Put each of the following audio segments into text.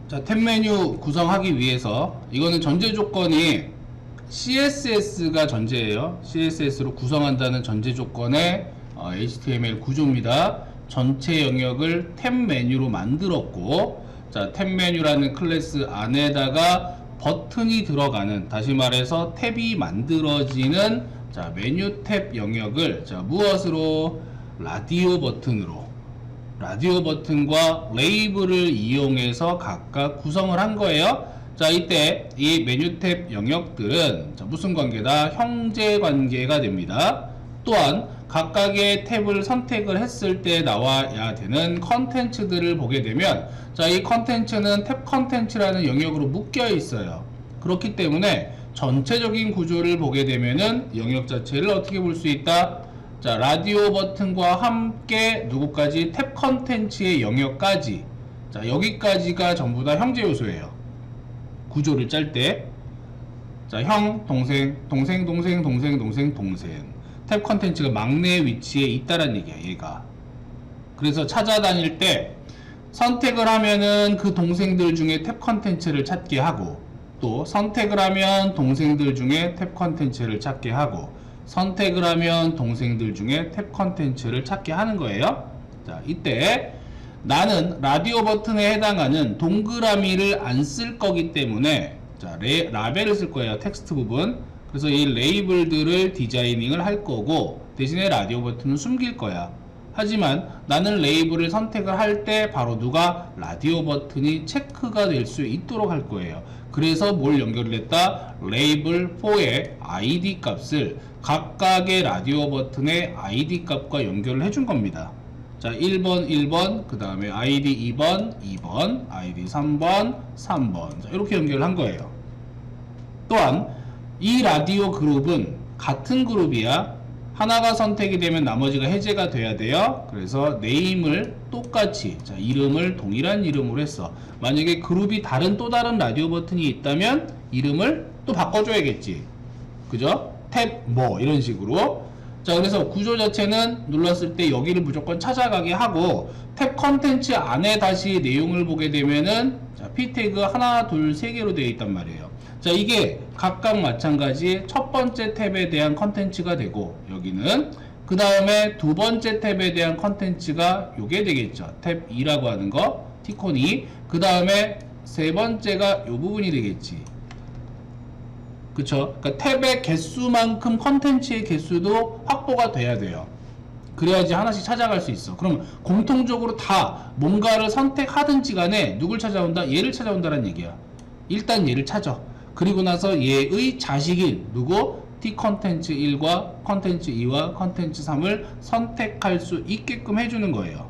자, 탭 메뉴 구성하기 위해서 이거는 전제 조건이 CSS가 전제예요. CSS로 구성한다는 전제 조건의 HTML 구조입니다. 전체 영역을 탭 메뉴로 만들었고, 자, 탭 메뉴라는 클래스 안에다가 버튼이 들어가는, 다시 말해서 탭이 만들어지는 자, 메뉴 탭 영역을 자, 무엇으로? 라디오 버튼으로, 라디오 버튼과 레이블을 이용해서 각각 구성을 한 거예요. 자, 이때 이 메뉴 탭 영역들은 자, 무슨 관계다? 형제 관계가 됩니다. 또한 각각의 탭을 선택을 했을 때 나와야 되는 컨텐츠들을 보게 되면, 자, 이 컨텐츠는 탭 컨텐츠라는 영역으로 묶여 있어요. 그렇기 때문에 전체적인 구조를 보게 되면은 영역 자체를 어떻게 볼 수 있다? 자, 라디오 버튼과 함께 누구까지? 탭 컨텐츠의 영역까지. 자, 여기까지가 전부 다 형제 요소예요. 구조를 짤 때. 자, 형, 동생, 동생, 동생, 동생, 동생, 동생. 탭 컨텐츠가 막내 위치에 있다란 얘기야, 얘가. 그래서 찾아다닐 때 선택을 하면은 그 동생들 중에 탭 컨텐츠를 찾게 하고, 또 선택을 하면 동생들 중에 탭 컨텐츠를 찾게 하고, 선택을 하면 동생들 중에 탭 컨텐츠를 찾게 하는 거예요. 자, 이때 나는 라디오 버튼에 해당하는 동그라미를 안 쓸 거기 때문에 자, 라벨을 쓸 거예요. 텍스트 부분. 그래서 이 레이블들을 디자이닝을 할 거고, 대신에 라디오 버튼은 숨길 거야. 하지만 나는 레이블을 선택을 할 때 바로 누가? 라디오 버튼이 체크가 될 수 있도록 할 거예요. 그래서 뭘 연결을 했다? 레이블 4의 ID 값을 각각의 라디오 버튼의 ID 값과 연결을 해준 겁니다. 자, 1번 1번, 그 다음에 ID 2번 2번, ID 3번 3번. 자, 이렇게 연결을 한 거예요. 또한 이 라디오 그룹은 같은 그룹이야. 하나가 선택이 되면 나머지가 해제가 돼야 돼요. 그래서 네임을 똑같이, 자, 이름을 동일한 이름으로 했어. 만약에 그룹이 또 다른 라디오 버튼이 있다면 이름을 또 바꿔줘야겠지. 그죠? 탭 뭐 이런 식으로. 자, 그래서 구조 자체는 눌렀을 때 여기를 무조건 찾아가게 하고, 탭 컨텐츠 안에 다시 내용을 보게 되면은 자, p 태그 하나, 둘, 세 개로 되어 있단 말이에요. 자, 이게 각각 마찬가지 첫 번째 탭에 대한 컨텐츠가 되고, 여기는 그 다음에 두 번째 탭에 대한 컨텐츠가 요게 되겠죠. 탭 2라고 하는 거, 티코니. 그 다음에 세 번째가 요 부분이 되겠지. 그쵸? 그러니까 탭의 개수만큼 컨텐츠의 개수도 확보가 돼야 돼요. 그래야지 하나씩 찾아갈 수 있어. 그럼 공통적으로 다 뭔가를 선택하든지 간에 누굴 찾아온다? 얘를 찾아온다는 얘기야. 일단 얘를 찾아. 그리고 나서 얘의 자식인 누구? T 컨텐츠 1과 컨텐츠 2와 컨텐츠 3을 선택할 수 있게끔 해주는 거예요.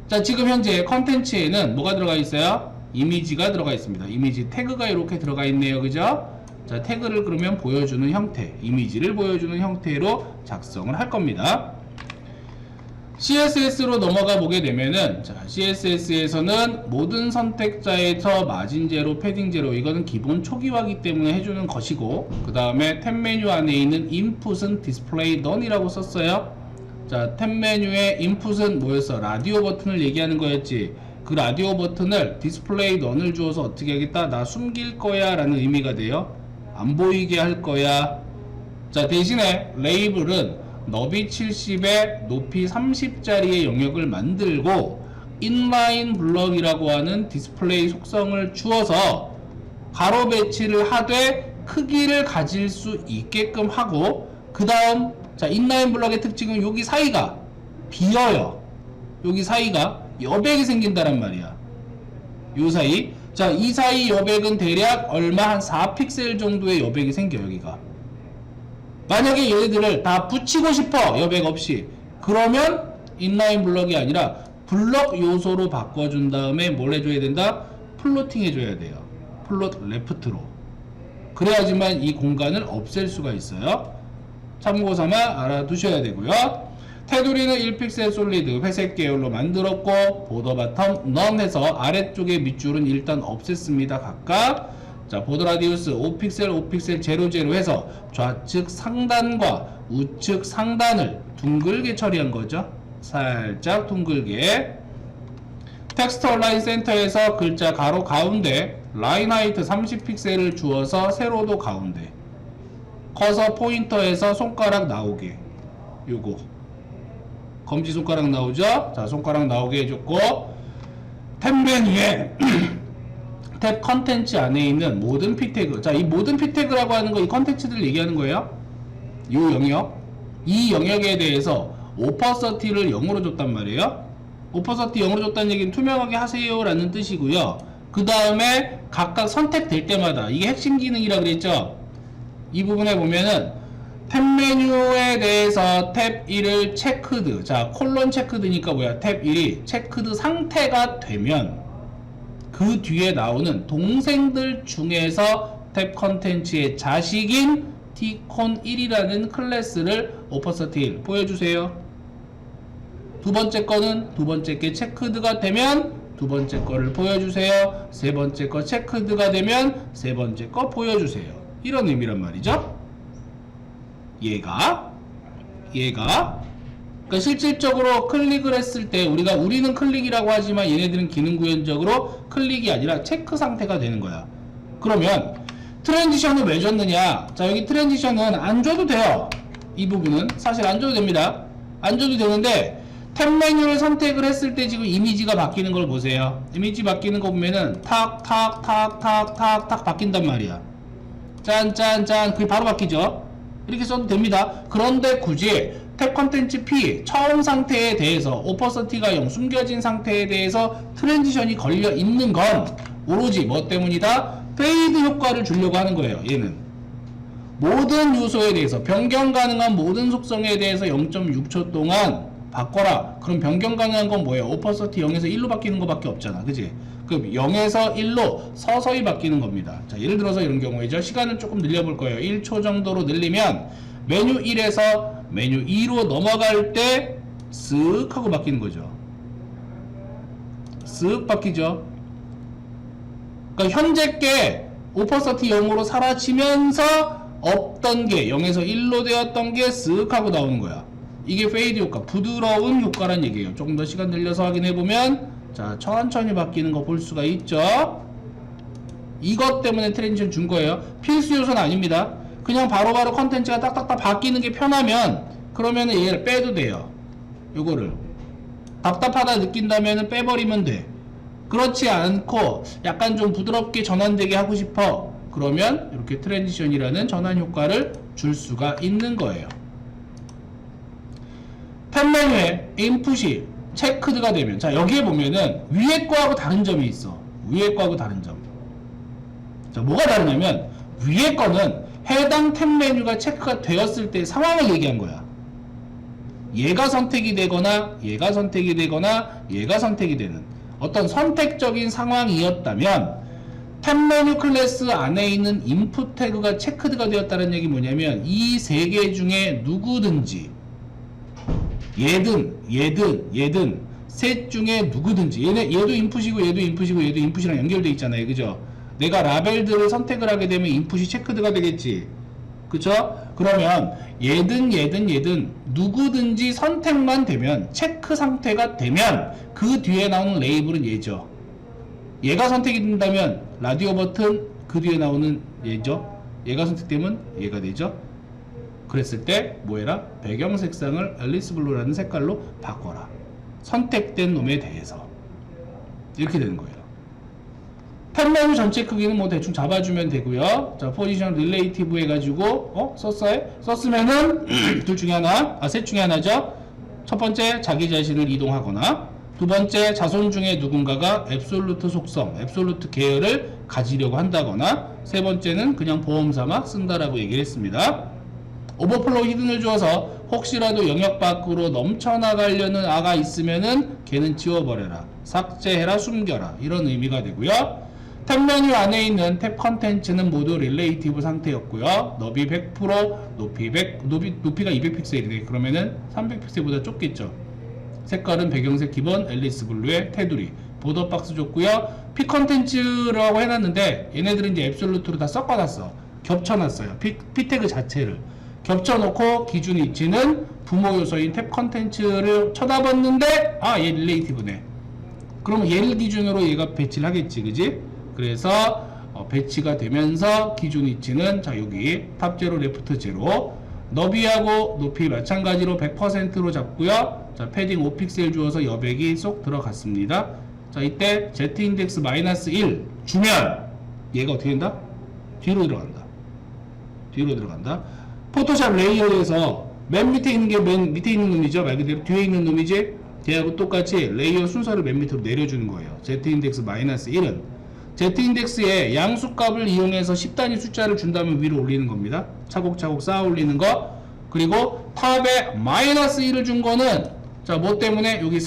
자, 지금 현재 컨텐츠에는 뭐가 들어가 있어요? 이미지가 들어가 있습니다. 이미지 태그가 이렇게 들어가 있네요. 그죠? 자, 태그를 그러면 보여주는 형태, 이미지를 보여주는 형태로 작성을 할 겁니다. CSS로 넘어가 보게 되면은, 자, CSS에서는 모든 선택자에서 마진 제로, 패딩 제로, 이거는 기본 초기화기 때문에 해주는 것이고, 그 다음에 탭 메뉴 안에 있는 인풋은 디스플레이 none이라고 썼어요. 자, 탭 메뉴의 인풋은 뭐였어? 라디오 버튼을 얘기하는 거였지. 그 라디오 버튼을 디스플레이 none을 주어서 어떻게 하겠다? 나 숨길 거야 라는 의미가 돼요. 안 보이게 할 거야. 자, 대신에 레이블은 너비 70에 높이 30짜리의 영역을 만들고 인라인 블럭이라고 하는 디스플레이 속성을 주어서 가로 배치를 하되 크기를 가질 수 있게끔 하고, 그 다음 자, 인라인 블럭의 특징은 여기 사이가 비어요. 여기 사이가 여백이 생긴다란 말이야. 요 사이. 자, 이 사이 여백은 대략 얼마? 한 4픽셀 정도의 여백이 생겨. 여기가 만약에 얘네들을 다 붙이고 싶어, 여백 없이, 그러면 인라인 블럭이 아니라 블럭 요소로 바꿔준 다음에 뭘 해줘야 된다? 플로팅 해줘야 돼요. 플롯 레프트로. 그래야지만 이 공간을 없앨 수가 있어요. 참고삼아 알아두셔야 되고요. 테두리는 1픽셀 솔리드 회색 계열로 만들었고, 보더 바텀 넌 해서 아래쪽의 밑줄은 일단 없앴습니다. 각각. 자, 보더 라디우스 5픽셀 5픽셀 00 해서 좌측 상단과 우측 상단을 둥글게 처리한 거죠. 살짝 둥글게. 텍스트 얼라인 센터에서 글자 가로 가운데 라인 하이트 30픽셀을 주어서 세로도 가운데 커서 포인터에서 손가락 나오게 요거 검지손가락 나오죠? 자 손가락 나오게 해줬고 탭 메뉴에 탭 컨텐츠 안에 있는 모든 피태그 자 이 모든 피태그라고 하는 거 이 컨텐츠들 얘기하는 거예요. 요 영역 이 영역에 대해서 오퍼서티를 0으로 줬단 말이에요. 오퍼서티 0으로 줬다는 얘기는 투명하게 하세요 라는 뜻이고요. 그 다음에 각각 선택될 때마다 이게 핵심 기능이라 그랬죠. 이 부분에 보면은 탭 메뉴에 대해서 탭 1을 체크드 자 콜론 체크드니까 뭐야 탭 1이 체크드 상태가 되면 그 뒤에 나오는 동생들 중에서 탭 컨텐츠의 자식인 tcon 1이라는 클래스를 오퍼서티 1 보여주세요. 두 번째 거는 두 번째 게 체크드가 되면 두 번째 거를 보여주세요. 세 번째 거 체크드가 되면 세 번째 거 보여주세요. 이런 의미란 말이죠. 얘가 그러니까 실질적으로 클릭을 했을 때 우리는 클릭이라고 하지만 얘네들은 기능 구현적으로 클릭이 아니라 체크 상태가 되는 거야. 그러면 트랜지션을 왜 줬느냐? 자 여기 트랜지션은 안 줘도 돼요. 이 부분은 사실 안 줘도 됩니다. 안 줘도 되는데 탭 메뉴를 선택을 했을 때 지금 이미지가 바뀌는 걸 보세요. 이미지 바뀌는 거 보면은 탁탁탁탁탁탁 바뀐단 말이야. 짠짠짠 그게 바로 바뀌죠. 이렇게 써도 됩니다. 그런데 굳이 탭 컨텐츠 P 처음 상태에 대해서 오퍼서티가 0 숨겨진 상태에 대해서 트랜지션이 걸려 있는 건 오로지 뭐 때문이다? 페이드 효과를 주려고 하는 거예요. 얘는 모든 요소에 대해서 변경 가능한 모든 속성에 대해서 0.6초 동안 바꿔라. 그럼 변경 가능한 건 뭐예요? 오퍼서티 0에서 1로 바뀌는 거밖에 없잖아. 그지? 그럼 0에서 1로 서서히 바뀌는 겁니다. 자, 예를 들어서 이런 경우에죠. 시간을 조금 늘려볼 거예요. 1초 정도로 늘리면 메뉴 1에서 메뉴 2로 넘어갈 때 쓱 하고 바뀌는 거죠. 쓱 바뀌죠. 그러니까 현재 게 오퍼서티 0으로 사라지면서 없던 게 0에서 1로 되었던 게 쓱 하고 나오는 거야. 이게 페이드 효과, 부드러운 효과란 얘기예요. 조금 더 시간 늘려서 확인해보면 자 천천히 바뀌는 거 볼 수가 있죠. 이것 때문에 트랜지션 준 거예요. 필수 요소는 아닙니다. 그냥 바로바로 컨텐츠가 딱딱딱 바뀌는 게 편하면 그러면은 얘를 빼도 돼요. 요거를 답답하다 느낀다면은 빼버리면 돼. 그렇지 않고 약간 좀 부드럽게 전환되게 하고 싶어 그러면 이렇게 트랜지션이라는 전환 효과를 줄 수가 있는 거예요. 탭 메뉴에 인풋이 체크드가 되면 자 여기에 보면은 위에 거하고 다른 점이 있어. 위에 거하고 다른 점. 자 뭐가 다르냐면 위에 거는 해당 탭 메뉴가 체크가 되었을 때 상황을 얘기한 거야. 얘가 선택이 되거나 얘가 선택이 되거나 얘가 선택이 되는 어떤 선택적인 상황이었다면 탭 메뉴 클래스 안에 있는 인풋 태그가 체크드가 되었다는 얘기 뭐냐면 이 세 개 중에 누구든지 얘든 셋 중에 누구든지 얘도 인풋이고 얘도 인풋이고 얘도 인풋이랑 연결돼 있잖아요. 그죠? 내가 라벨들을 선택을 하게 되면 인풋이 체크드가 되겠지. 그쵸? 그러면 얘든 누구든지 선택만 되면 체크 상태가 되면 그 뒤에 나오는 레이블은 얘죠. 얘가 선택이 된다면 라디오 버튼 그 뒤에 나오는 얘죠. 얘가 선택되면 얘가 되죠. 그랬을 때 뭐해라? 배경 색상을 앨리스 블루라는 색깔로 바꿔라. 선택된 놈에 대해서 이렇게 되는 거예요. 탭 메뉴 전체 크기는 뭐 대충 잡아주면 되고요. 자 포지션 릴레이티브 해가지고 썼어요? 썼으면은 둘 중에 하나, 셋 중에 하나죠. 첫 번째 자기 자신을 이동하거나 두 번째 자손 중에 누군가가 앱솔루트 속성, 앱솔루트 계열을 가지려고 한다거나 세 번째는 그냥 보험 삼아 쓴다라고 얘기를 했습니다. 오버플로우 히든을 주어서 혹시라도 영역 밖으로 넘쳐나가려는 아가 있으면은 걔는 지워버려라. 삭제해라, 숨겨라. 이런 의미가 되고요. 탭 메뉴 안에 있는 탭 컨텐츠는 모두 릴레이티브 상태였고요. 너비 100%, 높이가 200픽셀이네. 그러면은 300픽셀보다 좁겠죠. 색깔은 배경색 기본, 앨리스 블루의 테두리. 보더 박스 줬고요. 피 컨텐츠라고 해놨는데 얘네들은 이제 앱솔루트로 다 섞어놨어. 겹쳐놨어요. 피 태그 자체를. 겹쳐놓고 기준 위치는 부모 요소인 탭 컨텐츠를 쳐다봤는데 얘 릴레이티브네. 그러면 얘를 기준으로 얘가 배치를 하겠지, 그지? 그래서 배치가 되면서 기준 위치는 자 여기 탑 제로 레프트 제로, 너비하고 높이 마찬가지로 100%로 잡고요. 자 패딩 5픽셀 주어서 여백이 쏙 들어갔습니다. 자 이때 Z 인덱스 마이너스 1 주면 얘가 어떻게 된다? 뒤로 들어간다. 뒤로 들어간다. 포토샵 레이어에서 맨 밑에 있는 게 맨 밑에 있는 놈이죠. 말 그대로 뒤에 있는 놈이지. 걔하고 똑같이 레이어 순서를 맨 밑으로 내려주는 거예요. Z 인덱스 마이너스 1은 Z 인덱스의 양수값을 이용해서 10단위 숫자를 준다면 위로 올리는 겁니다. 차곡차곡 쌓아 올리는 거. 그리고 탑에 마이너스 1을 준 거는 자 뭐 때문에 여기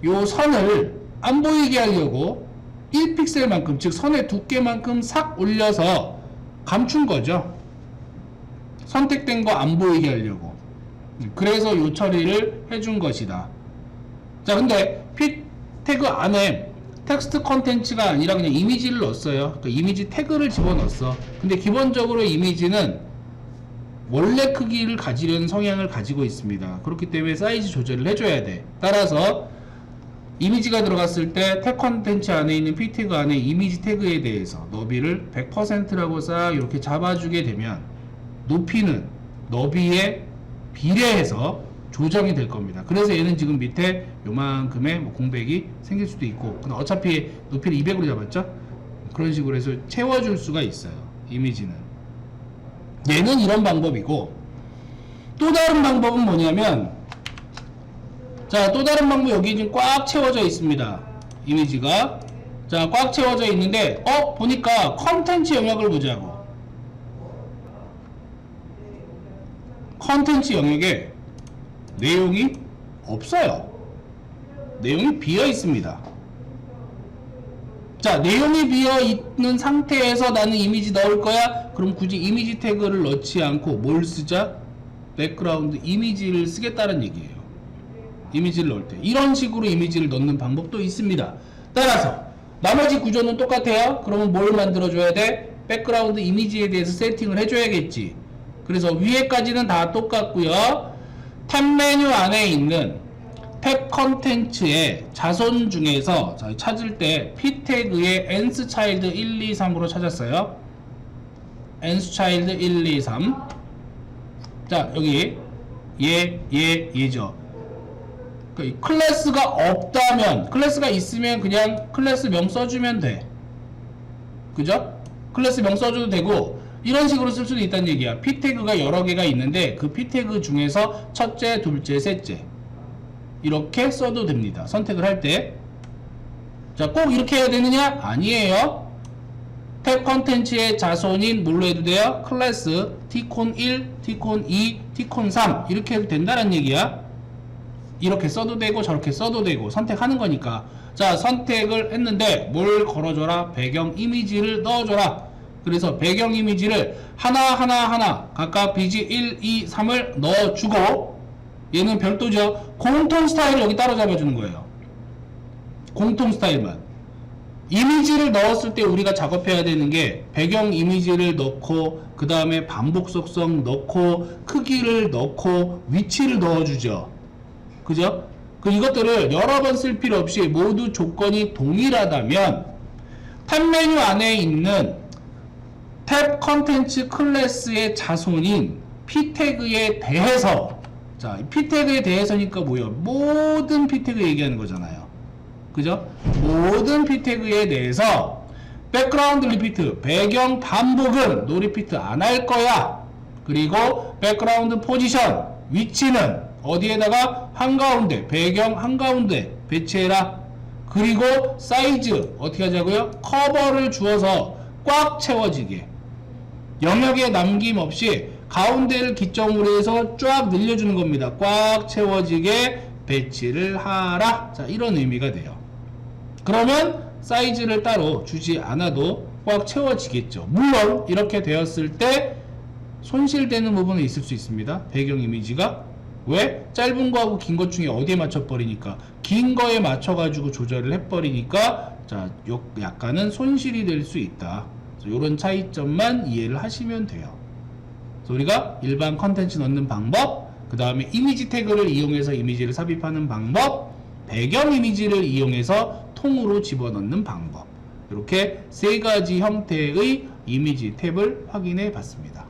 요 선을 안 보이게 하려고 1픽셀만큼 즉 선의 두께만큼 싹 올려서 감춘 거죠. 선택된 거 안 보이게 하려고. 그래서 요 처리를 해준 것이다. 자 근데 피 태그 안에 텍스트 컨텐츠가 아니라 그냥 이미지를 넣었어요. 그 이미지 태그를 집어넣었어. 근데 기본적으로 이미지는 원래 크기를 가지려는 성향을 가지고 있습니다. 그렇기 때문에 사이즈 조절을 해줘야 돼. 따라서 이미지가 들어갔을 때 태그 컨텐츠 안에 있는 p 태그 안에 이미지 태그에 대해서 너비를 100%라고 싹 이렇게 잡아주게 되면 높이는 너비에 비례해서 조정이 될 겁니다. 그래서 얘는 지금 밑에 요만큼의 공백이 생길 수도 있고, 근데 어차피 높이를 200으로 잡았죠? 그런 식으로 해서 채워줄 수가 있어요. 이미지는. 얘는 이런 방법이고, 또 다른 방법은 뭐냐면, 자, 또 다른 방법 여기 지금 꽉 채워져 있습니다. 이미지가. 자, 꽉 채워져 있는데, 보니까 컨텐츠 영역을 보자고. 컨텐츠 영역에 내용이 없어요. 내용이 비어 있습니다. 자, 내용이 비어 있는 상태에서 나는 이미지 넣을 거야? 그럼 굳이 이미지 태그를 넣지 않고 뭘 쓰자? 백그라운드 이미지를 쓰겠다는 얘기예요. 이미지를 넣을 때. 이런 식으로 이미지를 넣는 방법도 있습니다. 따라서 나머지 구조는 똑같아요. 그러면 뭘 만들어줘야 돼? 백그라운드 이미지에 대해서 세팅을 해줘야겠지. 그래서 위에까지는 다 똑같고요. 탭 메뉴 안에 있는 탭 컨텐츠의 자손 중에서 자, 찾을 때 p 태그의 nth child 1, 2, 3으로 찾았어요. nth child 1, 2, 3. 자, 여기 얘죠. 클래스가 없다면, 클래스가 있으면 그냥 클래스 명 써주면 돼. 그죠? 클래스 명 써줘도 되고, 이런 식으로 쓸 수도 있다는 얘기야. p 태그가 여러 개가 있는데 그 p 태그 중에서 첫째, 둘째, 셋째 이렇게 써도 됩니다. 선택을 할 때. 자, 꼭 이렇게 해야 되느냐? 아니에요. 탭 컨텐츠의 자손인 뭘로 해도 돼요? 클래스 tcon 1, tcon 2, tcon 3 이렇게 해도 된다는 얘기야. 이렇게 써도 되고 저렇게 써도 되고 선택하는 거니까. 자, 선택을 했는데 뭘 걸어줘라? 배경 이미지를 넣어줘라. 그래서 배경 이미지를 하나 각각 BG 1, 2, 3을 넣어주고, 얘는 별도죠. 공통 스타일을 여기 따로 잡아주는 거예요. 공통 스타일만. 이미지를 넣었을 때 우리가 작업해야 되는 게 배경 이미지를 넣고, 그 다음에 반복 속성 넣고, 크기를 넣고, 위치를 넣어주죠. 그죠? 이것들을 여러 번 쓸 필요 없이 모두 조건이 동일하다면 탭 메뉴 안에 있는 탭 컨텐츠 클래스의 자손인 p 태그에 대해서, 자, p 태그에 대해서니까 뭐예요? 모든 p 태그 얘기하는 거잖아요. 그죠? 모든 p 태그에 대해서 백그라운드 리피트, 배경 반복은 노 리피트 안 할 거야. 그리고 백그라운드 포지션, 위치는 어디에다가 한가운데, 배경 한가운데 배치해라. 그리고 사이즈 어떻게 하자고요? 커버를 주어서 꽉 채워지게, 영역에 남김없이 가운데를 기점으로 해서 쫙 늘려주는 겁니다. 꽉 채워지게 배치를 하라. 자, 이런 의미가 돼요. 그러면 사이즈를 따로 주지 않아도 꽉 채워지겠죠. 물론 이렇게 되었을 때 손실되는 부분은 있을 수 있습니다. 배경 이미지가. 왜? 짧은 거하고 긴 것 중에 어디에 맞춰버리니까, 긴 거에 맞춰가지고 조절을 해버리니까, 자, 약간은 손실이 될 수 있다. 이런 차이점만 이해를 하시면 돼요. 그래서 우리가 일반 컨텐츠 넣는 방법, 그 다음에 이미지 태그를 이용해서 이미지를 삽입하는 방법, 배경 이미지를 이용해서 통으로 집어넣는 방법. 이렇게 세 가지 형태의 이미지 탭을 확인해 봤습니다.